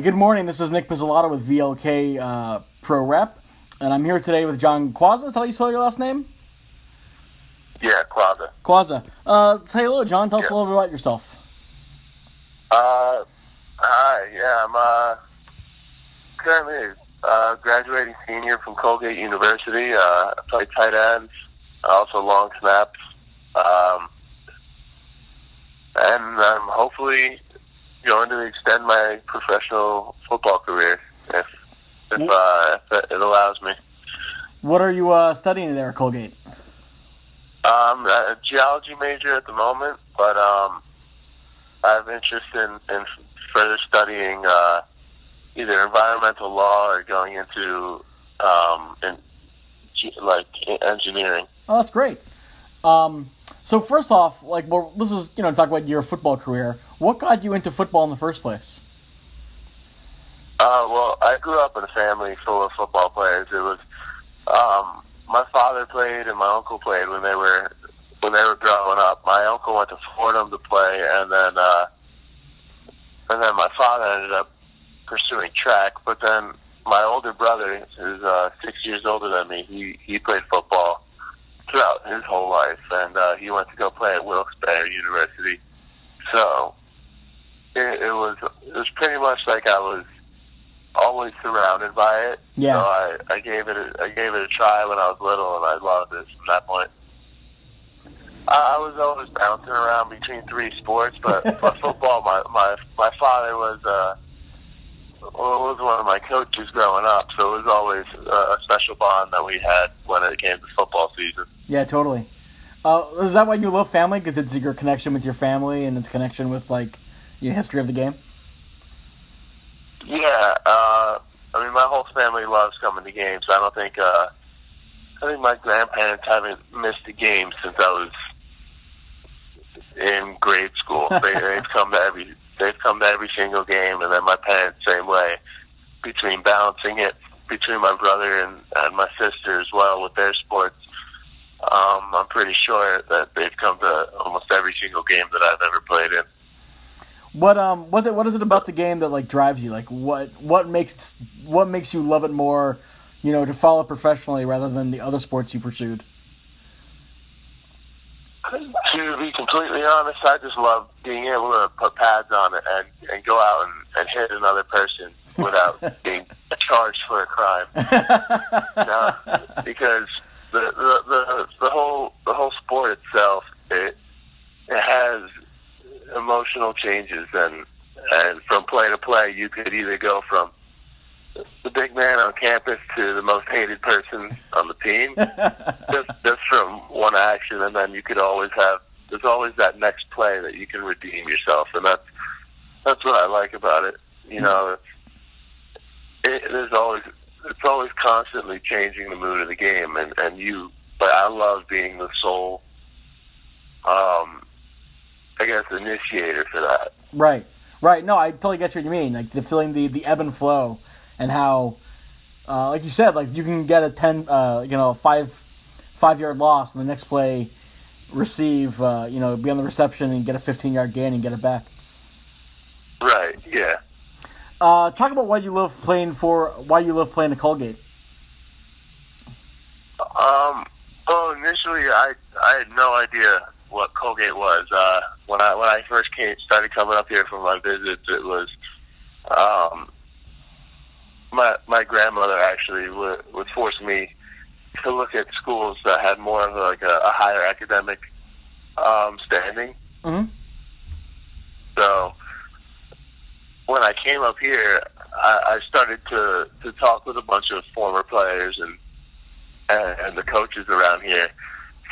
Good morning, this is Nick Pizzolatto with VLK-ProRep, and I'm here today with John Quazza. Is that how you spell your last name? Yeah, Quazza. Quazza. Say hello, John. Tell us a little bit about yourself. Hi, yeah, I'm currently graduating senior from Colgate University. I play tight ends, also long snaps, and I'm hopefully going to extend my professional football career if it allows me. What are you studying there at Colgate? I'm a geology major at the moment, but I have interest in further studying either environmental law or going into engineering. Oh, that's great. So first off, this is talk about your football career. What got you into football in the first place? Well, I grew up in a family full of football players. It was my father played and my uncle played when they were growing up. My uncle went to Fordham to play, and then my father ended up pursuing track. But then my older brother, who's 6 years older than me, he played football throughout his whole life, and he went to go play at Wilkes-Barre University. So it was pretty much like I was always surrounded by it. Yeah. So I gave it a try when I was little, and I loved it from that point. I was always bouncing around between three sports, but football, my father was one of my coaches growing up, so it was always a special bond that we had when it came to football season. Yeah, totally. Is that why you love family? Because it's your connection with your family and its connection with your history of the game? Yeah, I mean, my whole family loves coming to games. I think my grandparents haven't missed a game since I was in grade school. They've come to every single game, and then my parents same way. Between balancing it between my brother and my sister as well with their sports, I'm pretty sure that they've come to almost every single game that I've ever played in. What is it about the game that drives you? What makes you love it more, to follow professionally rather than the other sports you pursued? To be completely honest, I just love being able to put pads on it and go out and hit another person without being charged for a crime. Because the whole sport itself, it has emotional changes, and from play to play, you could either go from the big man on campus to the most hated person on the team, just from one action, and then there's always that next play that you can redeem yourself, and that's what I like about it. It's always constantly changing the mood of the game, but I love being the sole, initiator for that. Right. No, I totally get what you mean. The feeling the ebb and flow, and how, like you said, you can get a 5-yard loss, and the next play receive, be on the reception and get a 15-yard gain and get it back. Right. Yeah. Talk about why you love playing at Colgate. Well, initially I had no idea what Colgate was. When I first started coming up here for my visits, it was my grandmother actually would force me to look at schools that had more of a higher academic standing. Mm-hmm. So when I came up here, I started to talk with a bunch of former players and the coaches around here,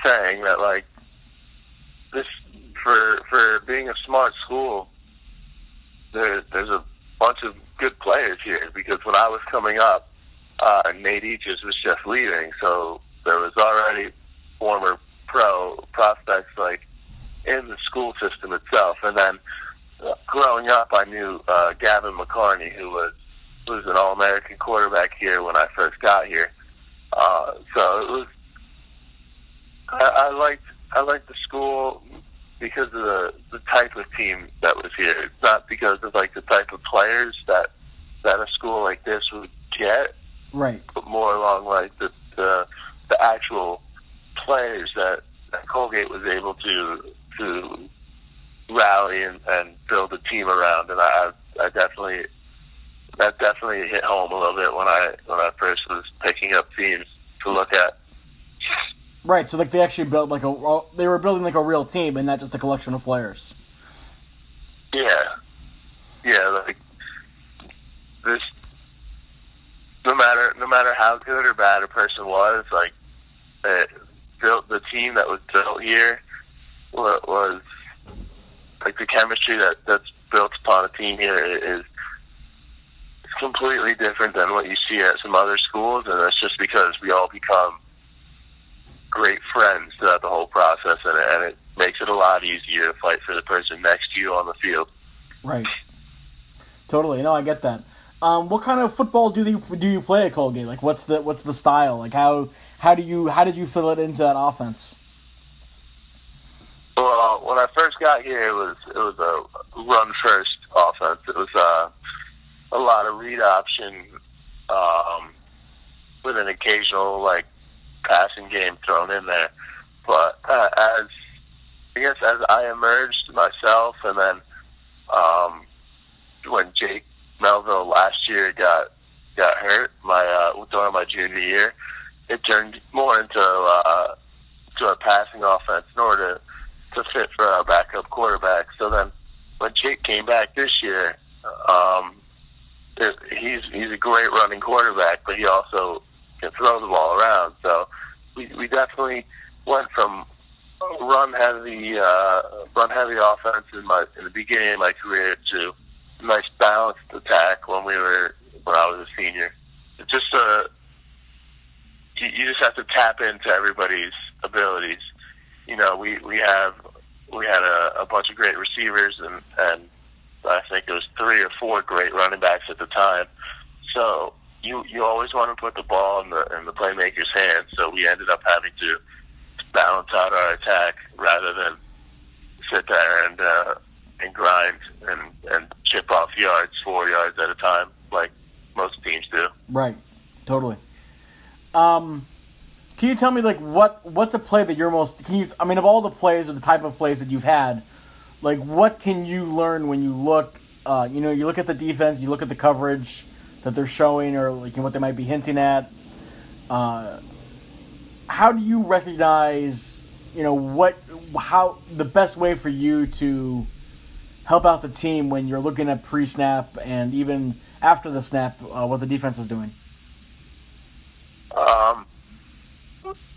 saying that this for being a smart school, there's a bunch of good players here, because when I was coming up, Nate Eaches was just leaving, so there was already former pro prospects in the school system itself. And then growing up, I knew Gavin McCarney, who was an All-American quarterback here when I first got here. So it was I liked the school because of the type of team that was here. It's not because of like the type of players that a school like this would get, Right. but more along like the actual players that Colgate was able to rally and build a team around, and that definitely hit home a little bit when I first was picking up teams to look at. Right. So like they actually built they were building like a real team and not just a collection of players. Yeah, like this. No matter how good or bad a person was, like the team that was built here was like the chemistry that's built upon a team here is completely different than what you see at some other schools, and that's just because we all become great friends throughout the whole process, and it makes it a lot easier to fight for the person next to you on the field. Right. Totally. No, I get that. What kind of football do you play at Colgate? Like, what's the style? Like, how did you fill it into that offense? Well, when I first got here, it was a run first offense. It was a lot of read option with an occasional like passing game thrown in there. But as I emerged myself, and then when Jake Melville last year got hurt during my junior year, it turned more into a passing offense in order to fit for our backup quarterback. So then when Jake came back this year, he's a great running quarterback, but he also can throw the ball around. So we definitely went from run heavy offense in the beginning of my career to a nice balanced attack when I was a senior. It's just you just have to tap into everybody's abilities. You know, we had a bunch of great receivers, and I think it was 3 or 4 great running backs at the time. So you always want to put the ball in the playmaker's hands. So we ended up having to balance out our attack rather than sit there and grind and chip off 4 yards at a time like most teams do. Right. Totally. Can you tell me like what's a play that you're most of all the plays or the type of plays that you've had, like what can you learn when you look you look at the defense, you look at the coverage that they're showing or like what they might be hinting at. How do you recognize how the best way for you to help out the team when you're looking at pre-snap and even after the snap what the defense is doing?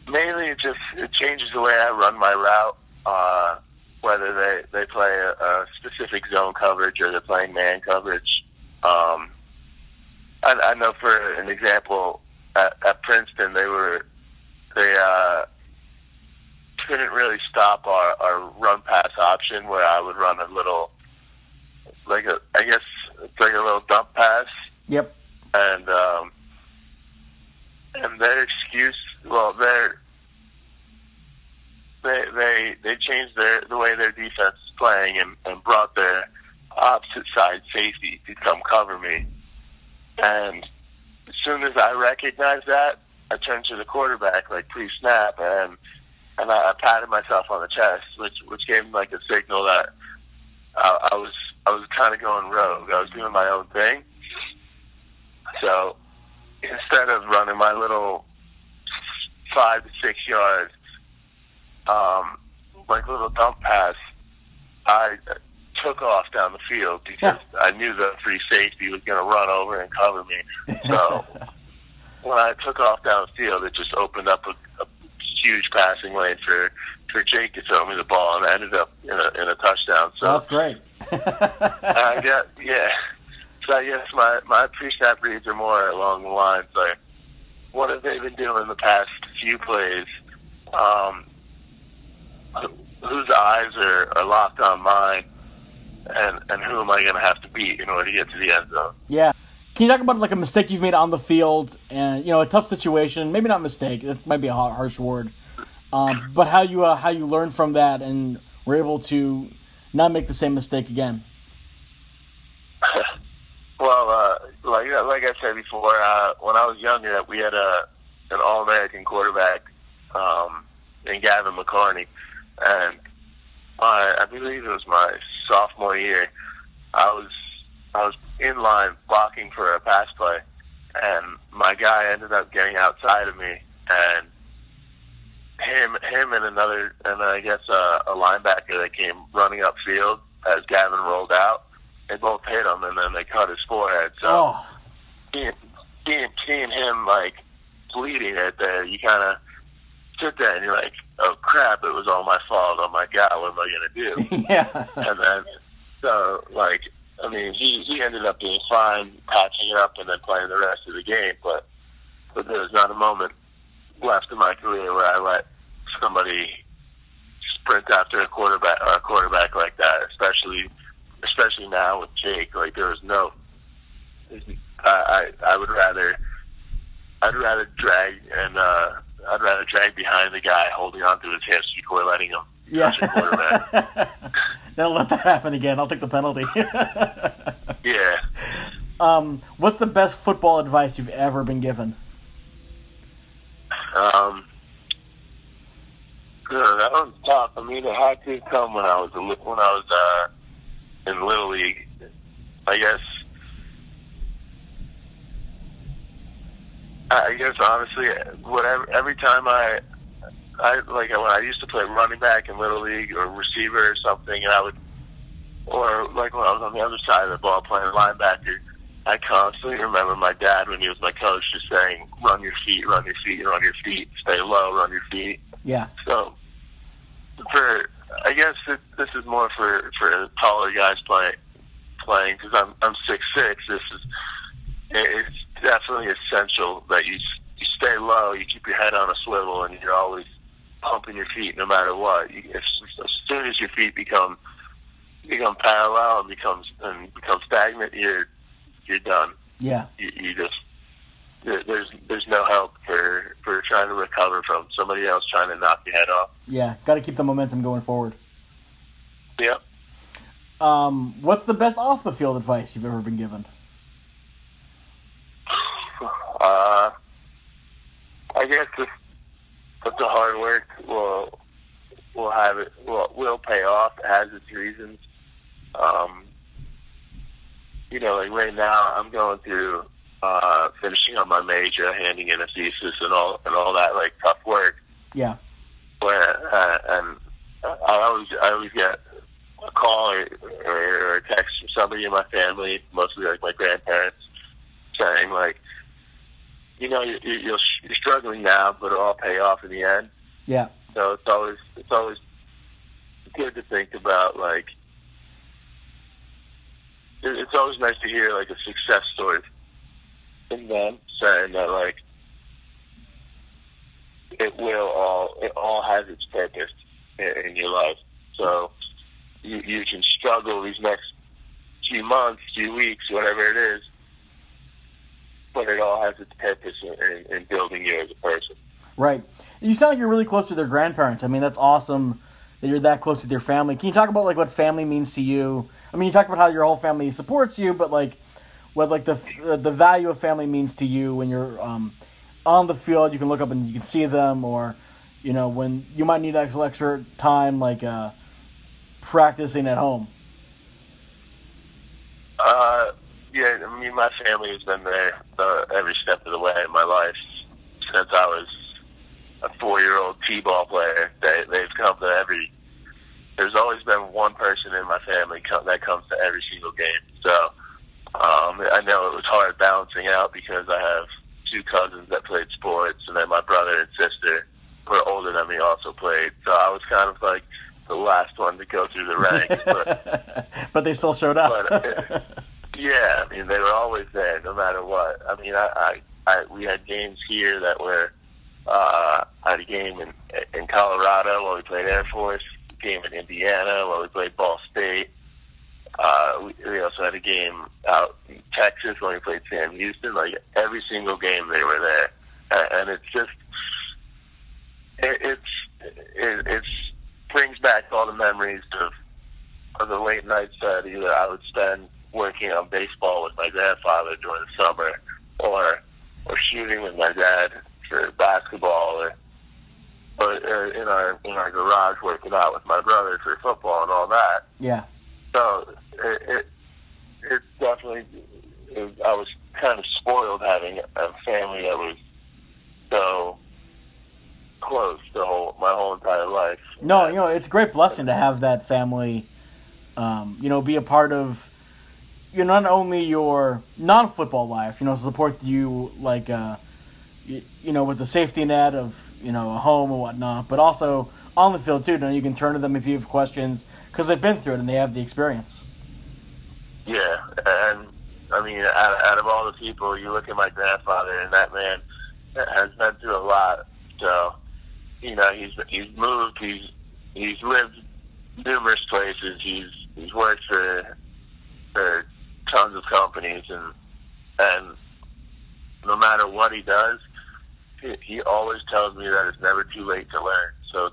Mainly, it changes the way I run my route. Whether they play a specific zone coverage or they're playing man coverage. I know for an example at Princeton they couldn't really stop our run pass option where I would run a little I guess it's like a little dump pass. Yep. And their excuse, they changed the way their defense is playing and brought their opposite side safety to come cover me. And as soon as I recognized that, I turned to the quarterback like pre-snap and I patted myself on the chest, which gave me like a signal that I was kind of going rogue. I was doing my own thing. So instead of running my little 5 to 6 yards, like little dump pass, I took off down the field because I knew the free safety was going to run over and cover me. So when I took off down the field, it just opened up a huge passing lane for Jake to throw me the ball, and I ended up in a touchdown. So that's great. So I guess my pre-snap reads are more along the lines like, what have they been doing the past few plays? Whose eyes are locked on mine, and who am I going to have to beat in order to get to the end zone? Yeah. Can you talk about like a mistake you've made on the field and a tough situation? Maybe not mistake. That might be a harsh word. But how you learned from that and were able to not make the same mistake again. Well, like I said before, when I was younger, we had an All-American quarterback named Gavin McCarney, and I believe it was my sophomore year. I was in line blocking for a pass play, and my guy ended up getting outside of me, and him and I guess a linebacker that came running upfield as Gavin rolled out. They both hit him, and then they cut his forehead. So seeing him like bleeding right there, you kind of sit there and you're like, "Oh crap! It was all my fault. Oh my god, what am I gonna do?" Yeah. And then so like, I mean, he ended up being fine, patching it up, and then playing the rest of the game. But there was not a moment left in my career where I let somebody sprint after a quarterback like that, especially now with Jake. Like there was no, I'd rather drag behind the guy holding onto his hips before letting him touch a quarterback. Don't let that happen again. I'll take the penalty. Yeah. What's the best football advice you've ever been given? That one's tough. I mean, it had to come when I was in Little League. I guess honestly, whatever. Every time I like when I used to play running back in Little League or receiver or something, and or like when I was on the other side of the ball playing linebacker, I constantly remember my dad when he was my coach just saying, "Run your feet, run your feet, run your feet. Stay low, run your feet." Yeah. So, I guess this is more for taller guys playing because I'm 6'6". It's definitely essential that you stay low, you keep your head on a swivel, and you're always pumping your feet no matter what. As soon as your feet become parallel and become stagnant, you're done. Yeah. You just there's no help for trying to recover from somebody else trying to knock your head off. Yeah, got to keep the momentum going forward. Yep. What's the best off the field advice you've ever been given? I guess just that the hard work will pay off. It has its reasons. Like right now, I'm going through finishing on my major, handing in a thesis, and all that like tough work. Yeah. And I always get a call or a text from somebody in my family, mostly like my grandparents, saying like, you're struggling now, but it'll all pay off in the end. Yeah. So it's always good to think about like. It's always nice to hear like a success story from them saying that like it all has its purpose in your life. So you can struggle these next few months, few weeks, whatever it is, but it all has its purpose in building you as a person. Right. You sound like you're really close to their grandparents. I mean, that's awesome that you're that close with your family. Can you talk about like what family means to you? I mean, you talked about how your whole family supports you, but like what like the value of family means to you when you're on the field. You can look up and you can see them, or when you might need extra time, like practicing at home. Yeah, I mean, my family has been there every step of the way in my life since I was a 4-year-old t-ball player. They've come to every. There's always been one person in my family that comes to every single game. So I know it was hard balancing out because I have 2 cousins that played sports, and then my brother and sister who are older than me also played. So I was kind of like the last one to go through the ranks. But they still showed up. Yeah, I mean, they were always there no matter what. I mean, we had games here that were. I had a game in Colorado while we played Air Force. Game in Indiana while we played Ball State. We also had a game out in Texas when we played Sam Houston. Like every single game they were there, and it's just it brings back all the memories of the late nights that either I would spend working on baseball with my grandfather during the summer, or shooting with my dad for basketball, or in our garage working out with my brother for football and all that. Yeah. So it definitely, I was kind of spoiled having a family that was so close my whole entire life. No, it's a great blessing to have that family, be a part of, not only your non-football life, support you like, with the safety net of, a home and whatnot, but also on the field too. You can turn to them if you have questions because they've been through it and they have the experience. Yeah, and I mean, out of all the people, you look at my grandfather, and that man has been through a lot. So, he's moved, he's lived numerous places, he's worked for tons of companies, and no matter what he does, he always tells me that it's never too late to learn. So,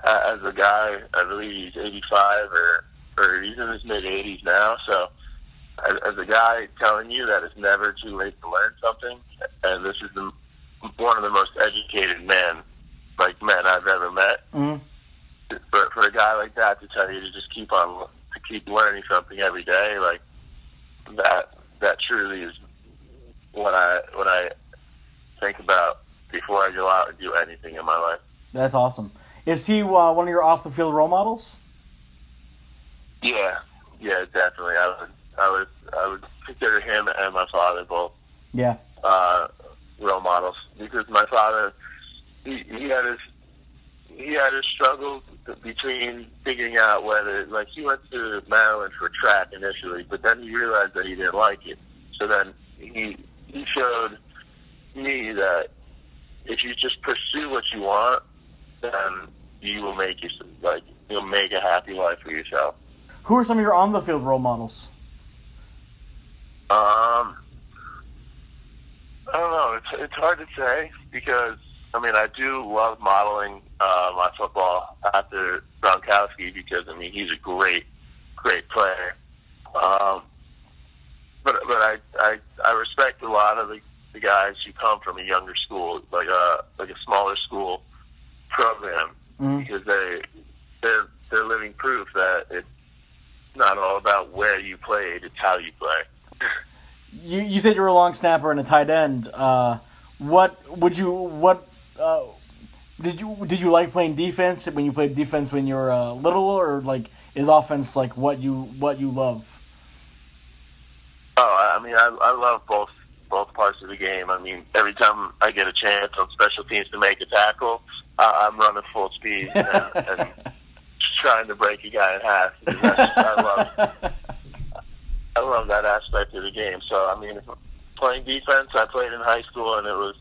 as a guy, I believe he's 85 or he's in his mid-80s now. So, as a guy telling you that it's never too late to learn something, and this is one of the most educated men I've ever met. Mm-hmm. For a guy like that to tell you to just keep learning something every day, like that truly is what I think about before I go out and do anything in my life. That's awesome. Is he one of your off the field role models? Yeah, definitely. I would consider him and my father both. Yeah. Role models, because my father, he had his struggles between figuring out whether, like, he went to Maryland for track initially, but then he realized that he didn't like it. So then he showed me that if you just pursue what you want, then you will you'll make a happy life for yourself. Who are some of your on the field role models? I don't know. It's hard to say because, I mean, I do love modeling my football after Gronkowski because, I mean, he's a great player. But I respect a lot of the guys who come from a younger school, like a smaller school program, mm-hmm. because they're living proof that it's not all about where you played, it's how you play. You said you were a long snapper and a tight end. Did you like playing defense when you played defense when you were little, or like is offense like what you love? Oh, I mean, I love both parts of the game. I mean, every time I get a chance on special teams to make a tackle, I'm running full speed and trying to break a guy in half. I love that aspect of the game. So, I mean, playing defense, I played in high school, and I was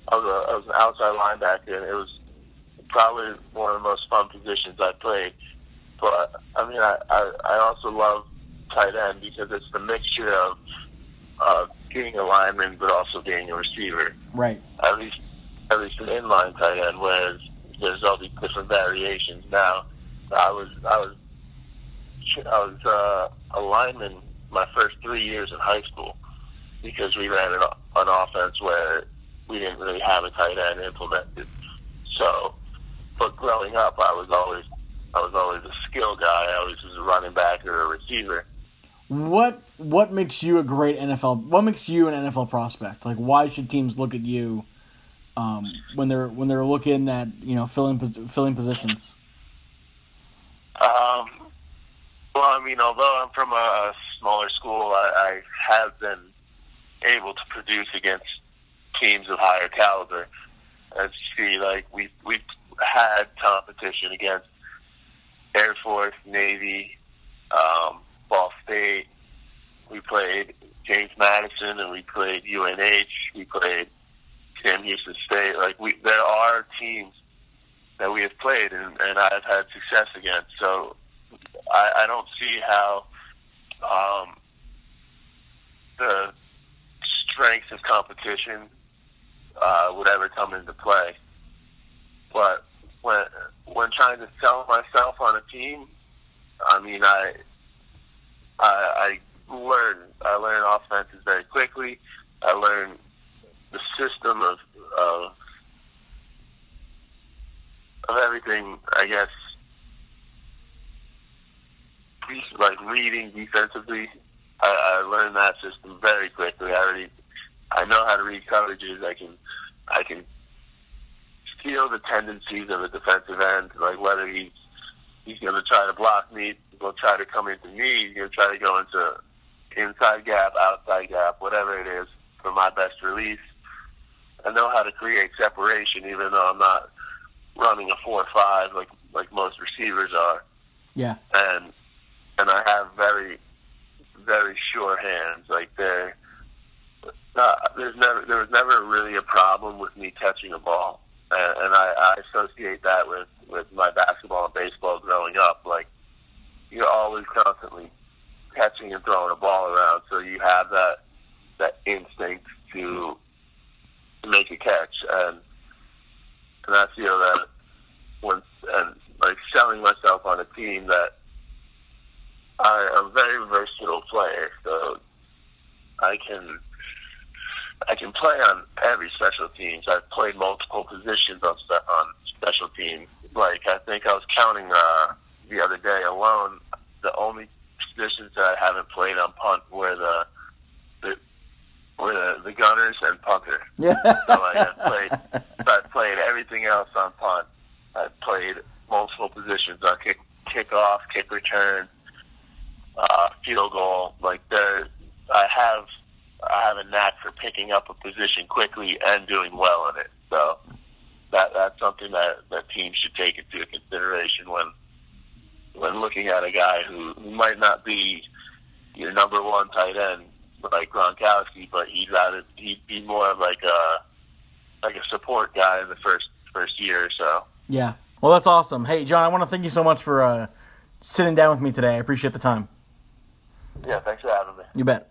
an outside linebacker, and it was probably one of the most fun positions I played. But, I mean, I also love tight end because it's the mixture of being a lineman but also being a receiver. Right. At least an inline tight end, whereas there's all these different variations. Now, I was a lineman my first 3 years in high school because we ran an offense where we didn't really have a tight end implemented. So, but growing up, I was always a skill guy. I was just a running back or a receiver. What makes you a great NFL? What makes you an NFL prospect? Like, why should teams look at you when they're looking at filling positions? Well, I mean, although I'm from a smaller school, I have been able to produce against teams of higher caliber. As you see, like we've had competition against Air Force, Navy, Ball State. We played James Madison, and we played UNH. We played Sam Houston State. Like there are teams that we have played, and I've had success against. So I don't see how the strength of competition would ever come into play. But when trying to sell myself on a team, I mean, I I learn offenses very quickly. I learn the system of everything, I guess, like reading defensively. I learned that system very quickly. I know how to read coverages. I can feel the tendencies of a defensive end, like whether he's going to try to block me, he's going to try to come into me, he's going to try to go into inside gap, outside gap, whatever it is for my best release. I know how to create separation, even though I'm not running a 4-5 like most receivers are. Yeah. And I have very, very sure hands. Like there was never really a problem with me catching a ball, and I associate that with my basketball and baseball growing up. Like you're always constantly catching and throwing a ball around, so you have that instinct to make a catch, and I feel that like selling myself on a team that I'm a very versatile player, so I can play on every special teams. I've played multiple positions on special teams. Like I think I was counting the other day alone, the only positions that I haven't played on punt were the gunners and punter. Yeah. So I've played everything else on punt. I've played multiple positions on kickoff, kick return, field goal. Like I have a knack for picking up a position quickly and doing well in it. So that's something that teams should take into consideration when looking at a guy who might not be your number one tight end like Gronkowski, but he'd be more of like a support guy in the first year or so. Yeah. Well, that's awesome. Hey, John, I want to thank you so much for sitting down with me today. I appreciate the time. Yeah, thanks for having me. You bet.